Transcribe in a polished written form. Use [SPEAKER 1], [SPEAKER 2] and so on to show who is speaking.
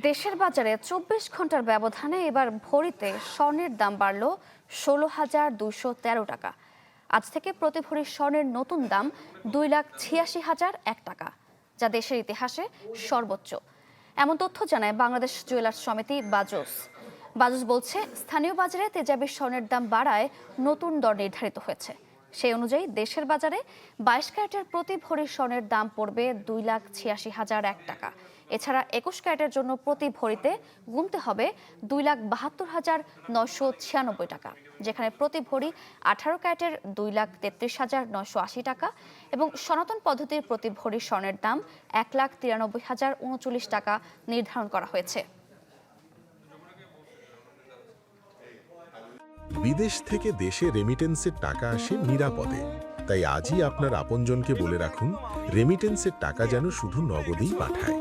[SPEAKER 1] দেশের বাজারে ২৪ ঘন্টার ব্যবধানে এবার ভরিতে স্বর্ণের দাম বাড়ল ১৬,২১৩ টাকা। আজ থেকে প্রতি ভরি স্বর্ণের নতুন দাম ২,৮৬,০০০ টাকা, যা দেশের ইতিহাসে সর্বোচ্চ। এমন তথ্য জানায় বাংলাদেশ জুয়েলার্স সমিতি বাজুস। বাজুস বলছে, স্থানীয় বাজারে তেজাবি স্বর্ণের দাম বাড়ায় নতুন দর নির্ধারিত হয়েছে। সেই অনুযায়ী দেশের বাজারে ২২ ক্যারেটের প্রতি ভরি স্বর্ণের দাম পড়বে ২,৮৬,০০০ টাকা। এছাড়া ২১ ক্যারেটের জন্য প্রতি ভরিতে গুনতে হবে ২,৭২,৯৯৬ টাকা, যেখানে প্রতি ভরি ১৮ ক্যারেটের ২,৩৩,৯৮০ টাকা এবং সনাতন পদ্ধতির প্রতি ভরি স্বর্ণের দাম ১,৯৩,০৩৯ টাকা নির্ধারণ করা হয়েছে।
[SPEAKER 2] বিদেশ থেকে দেশে রেমিটেন্সের টাকা আসে নিরাপদে। তাই আজই আপনার আপনজনকে বলে রাখুন, রেমিটেন্সের টাকা যেন শুধু নগদেই পাঠায়।